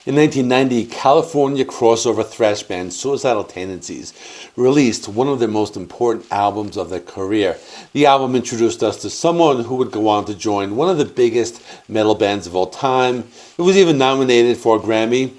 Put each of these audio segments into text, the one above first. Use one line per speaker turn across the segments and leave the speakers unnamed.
In 1990, California crossover thrash band Suicidal Tendencies released one of their most important albums of their career. The album introduced us to someone who would go on to join one of the biggest metal bands of all time. It was even nominated for a Grammy.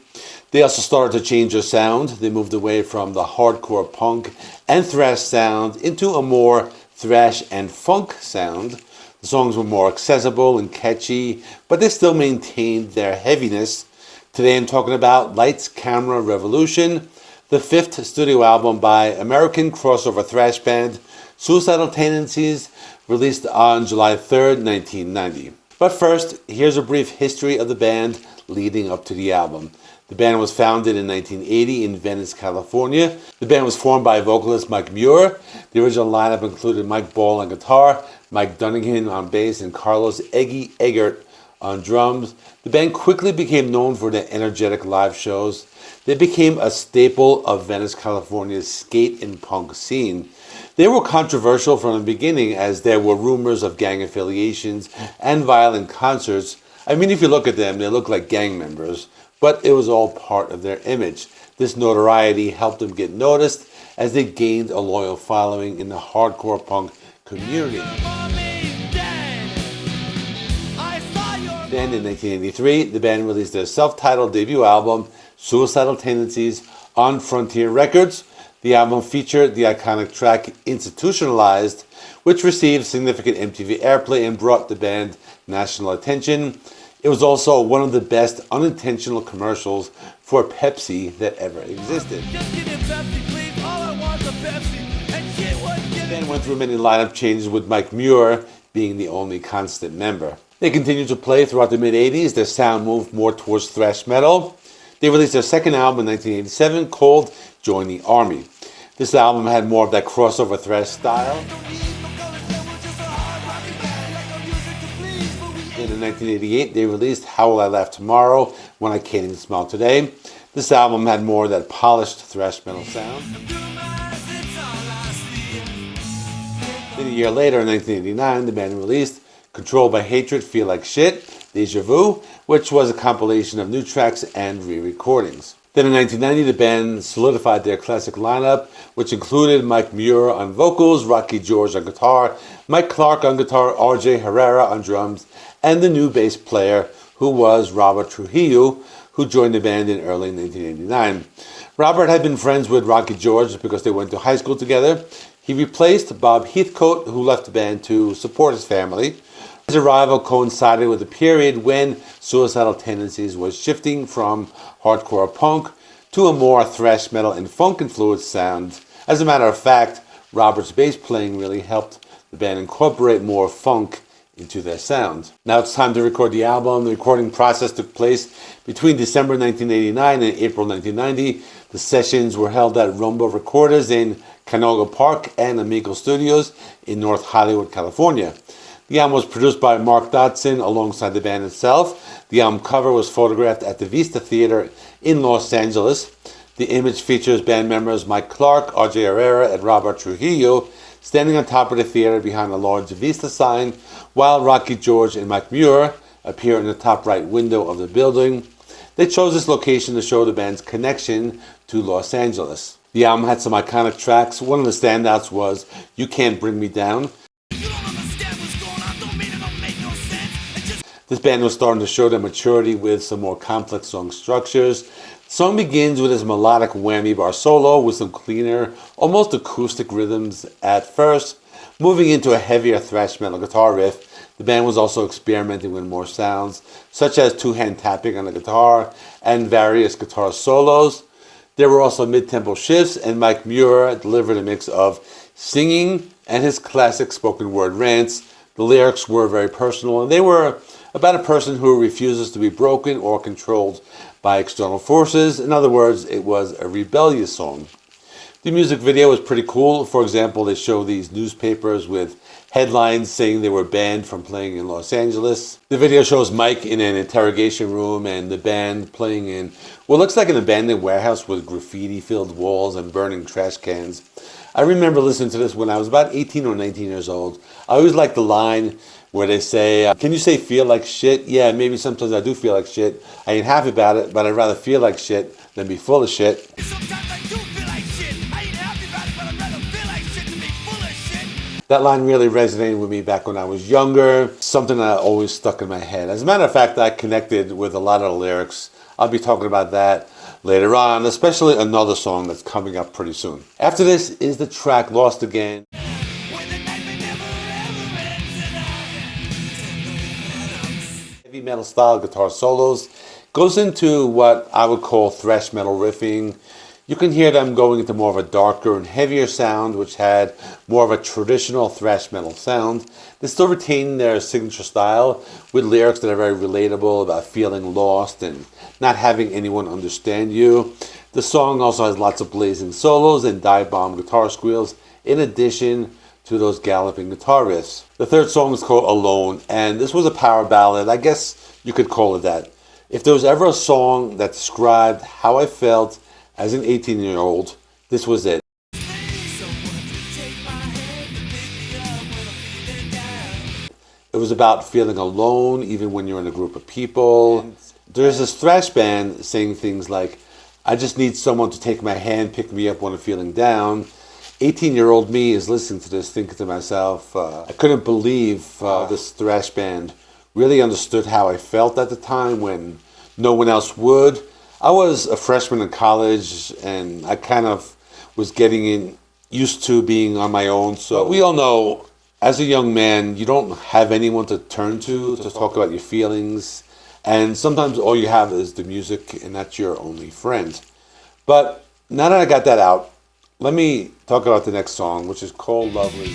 They also started to change their sound. They moved away from the hardcore punk and thrash sound into a more thrash and funk sound. The songs were more accessible and catchy, but they still maintained their heaviness. Today I'm talking about Lights, Camera, Revolution, the fifth studio album by American crossover thrash band Suicidal Tendencies, released on July 3rd, 1990. But first, here's a brief history of the band leading up to the album. The band was founded in 1980 in Venice, California. The band was formed by vocalist Mike Muir. The original lineup included Mike Ball on guitar, Mike Dunnigan on bass, and Carlos Eggy Eggert on drums. The band quickly became known for their energetic live shows. They became a staple of Venice, California's skate and punk scene. They were controversial from the beginning, as there were rumors of gang affiliations and violent concerts. I mean, if you look at them, they look like gang members, but it was all part of their image. This notoriety helped them get noticed as they gained a loyal following in the hardcore punk community. Then in 1983, the band released their self-titled debut album, Suicidal Tendencies, on Frontier Records. The album featured the iconic track Institutionalized, which received significant MTV airplay and brought the band national attention. It was also one of the best unintentional commercials for Pepsi that ever existed. The band went through many lineup changes, with Mike Muir being the only constant member. They continued to play throughout the mid-80s. Their sound moved more towards thrash metal. They released their second album in 1987 called Join the Army. This album had more of that crossover thrash style. Then in 1988, they released How Will I Laugh Tomorrow, When I Can't Even Smile Today. This album had more of that polished thrash metal sound. Then a year later, in 1989, the band released Controlled by Hatred, Feel Like Shit, Deja Vu, which was a compilation of new tracks and re-recordings. Then in 1990, the band solidified their classic lineup, which included Mike Muir on vocals, Rocky George on guitar, Mike Clark on guitar, RJ Herrera on drums, and the new bass player, who was Robert Trujillo, who joined the band in early 1989. Robert had been friends with Rocky George because they went to high school together. He replaced Bob Heathcote, who left the band to support his family. His arrival coincided with a period when Suicidal Tendencies was shifting from hardcore punk to a more thrash metal and funk-influenced sound. As a matter of fact, Robert's bass playing really helped the band incorporate more funk into their sound. Now it's time to record the album. The recording process took place between December 1989 and April 1990. The sessions were held at Rumba Recorders in Canoga Park and Amigo Studios in North Hollywood, California. The album was produced by Mark Dodson alongside the band itself. The album cover was photographed at the Vista Theater in Los Angeles. The image features band members Mike Clark, RJ Herrera, and Robert Trujillo standing on top of the theater behind a large Vista sign, while Rocky George and Mike Muir appear in the top right window of the building. They chose this location to show the band's connection to Los Angeles. The album had some iconic tracks. One of the standouts was You Can't Bring Me Down. This band was starting to show their maturity with some more complex song structures. The song begins with his melodic whammy bar solo with some cleaner, almost acoustic rhythms at first, moving into a heavier thrash metal guitar riff. The band was also experimenting with more sounds, such as two-hand tapping on the guitar and various guitar solos. There were also mid-tempo shifts, and Mike Muir delivered a mix of singing and his classic spoken word rants. The lyrics were very personal, and they were about a person who refuses to be broken or controlled by external forces. In other words, it was a rebellious song. The music video was pretty cool. For example, they show these newspapers with headlines saying they were banned from playing in Los Angeles. The video shows Mike in an interrogation room and the band playing in what looks like an abandoned warehouse with graffiti-filled walls and burning trash cans. I remember listening to this when I was about 18 or 19 years old. I always liked the line where they say, can you say feel like shit? Yeah, maybe sometimes I do feel like shit. I ain't happy about it, but I'd rather feel like shit than be full of shit.
Sometimes I do feel like shit. I ain't happy about it, but I'd rather feel like shit than be full of shit.
That line really resonated with me back when I was younger, something that always stuck in my head. As a matter of fact, I connected with a lot of the lyrics. I'll be talking about that later on, especially another song that's coming up pretty soon. After this is the track Lost Again. Heavy metal style guitar solos. Goes into what I would call thrash metal riffing. You can hear them going into more of a darker and heavier sound, which had more of a traditional thrash metal sound. They still retain their signature style with lyrics that are very relatable about feeling lost and not having anyone understand you. The song also has lots of blazing solos and dive bomb guitar squeals in addition to those galloping guitar riffs. The third song is called Alone, and this was a power ballad. I guess you could call it that. If there was ever a song that described how I felt as an 18-year-old, this was it. It was about feeling alone even when you're in a group of people. There's this thrash band saying things like, I just need someone to take my hand, pick me up when I'm feeling down. 18-year-old me is listening to this thinking to myself, I couldn't believe this thrash band really understood how I felt at the time when no one else would. I was a freshman in college and I kind of was getting used to being on my own. So we all know, as a young man, you don't have anyone to turn to talk about your feelings. And sometimes all you have is the music, and that's your only friend. But now that I got that out, let me talk about the next song, which is called Lovely.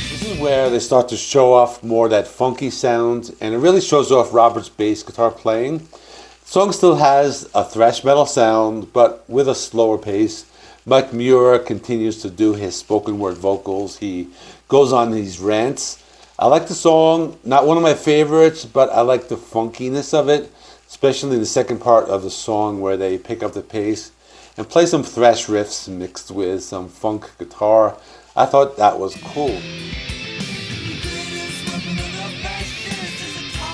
This is where they start to show off more of that funky sound, and it really shows off Robert's bass guitar playing. The song still has a thrash metal sound, but with a slower pace. Mike Muir continues to do his spoken word vocals. He goes on these rants. I like the song, not one of my favorites, but I like the funkiness of it, especially in the second part of the song where they pick up the pace and play some thrash riffs mixed with some funk guitar. I thought that was cool.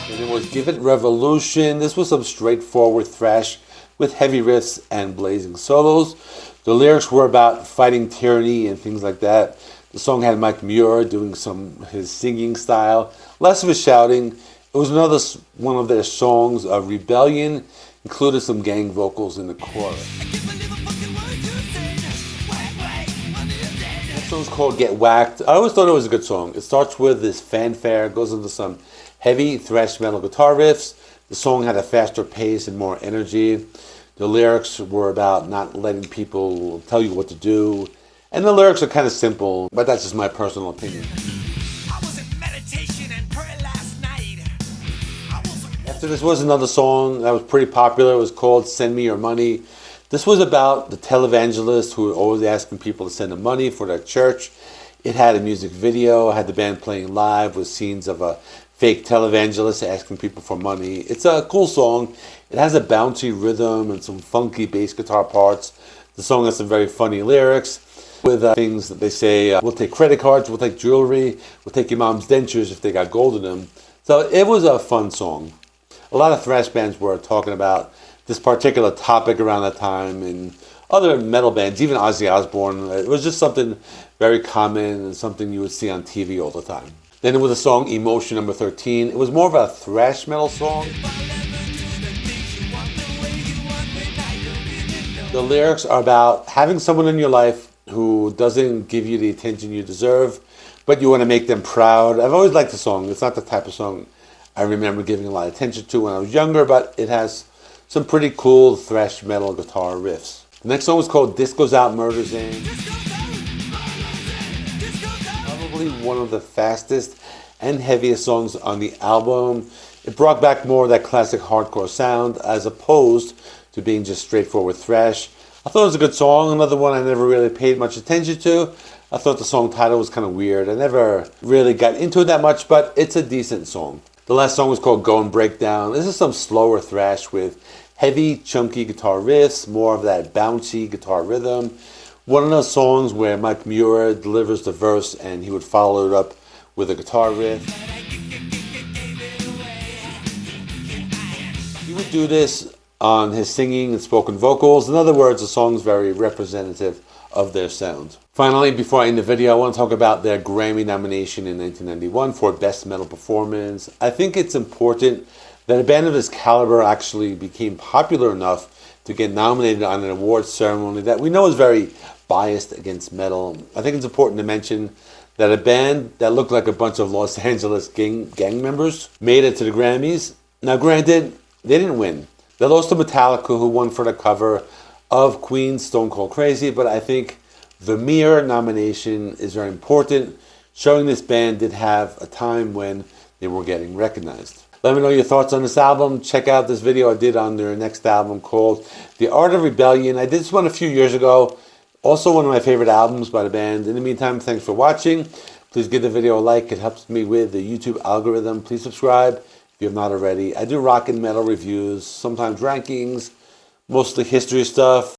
And it was Give It Revolution. This was some straightforward thrash with heavy riffs and blazing solos. The lyrics were about fighting tyranny and things like that. The song had Mike Muir doing his singing style, less of his shouting. It was another one of their songs, Rebellion, included some gang vocals in the chorus. The song's called Get Whacked. I always thought it was a good song. It starts with this fanfare, goes into some heavy thrash metal guitar riffs. The song had a faster pace and more energy. The lyrics were about not letting people tell you what to do. And the lyrics are kind of simple, but that's just my personal opinion. After this was another song that was pretty popular. It was called Send Me Your Money. This was about the televangelist who were always asking people to send them money for their church. It had a music video, had the band playing live with scenes of a fake televangelist asking people for money. It's a cool song. It has a bouncy rhythm and some funky bass guitar parts. The song has some very funny lyrics with things that they say, we'll take credit cards, we'll take jewelry, we'll take your mom's dentures if they got gold in them. So it was a fun song. A lot of thrash bands were talking about this particular topic around that time, and other metal bands, even Ozzy Osbourne. It was just something very common and something you would see on TV all the time. Then there was a song, Emotion number 13. It was more of a thrash metal song. The lyrics are about having someone in your life who doesn't give you the attention you deserve, but you want to make them proud. I've always liked the song. It's not the type of song I remember giving a lot of attention to when I was younger, but it has some pretty cool thrash metal guitar riffs. The next song was called This Goes Out, Murders In. Probably one of the fastest and heaviest songs on the album. It brought back more of that classic hardcore sound as opposed to being just straightforward thrash. I thought it was a good song. Another one I never really paid much attention to. I thought the song title was kind of weird. I never really got into it that much, but it's a decent song. The last song was called Go and Break Down. This is some slower thrash with heavy, chunky guitar riffs, more of that bouncy guitar rhythm. One of those songs where Mike Muir delivers the verse and he would follow it up with a guitar riff. He would do this on his singing and spoken vocals. In other words, the song's very representative of their sound. Finally, before I end the video, I want to talk about their Grammy nomination in 1991 for Best Metal Performance. I think it's important that a band of this caliber actually became popular enough to get nominated on an awards ceremony that we know is very biased against metal. I think it's important to mention that a band that looked like a bunch of Los Angeles gang members made it to the Grammys. Now granted, they didn't win. They lost to Metallica, who won for the cover of Queen's Stone Cold Crazy, but I think the mere nomination is very important, showing this band did have a time when they were getting recognized. Let me know your thoughts on this album. Check out this video I did on their next album called The Art of Rebellion. I did this one a few years ago. Also one of my favorite albums by the band. In the meantime, thanks for watching. Please give the video a like. It helps me with the YouTube algorithm. Please subscribe if you have not already. I do rock and metal reviews, sometimes rankings, mostly history stuff.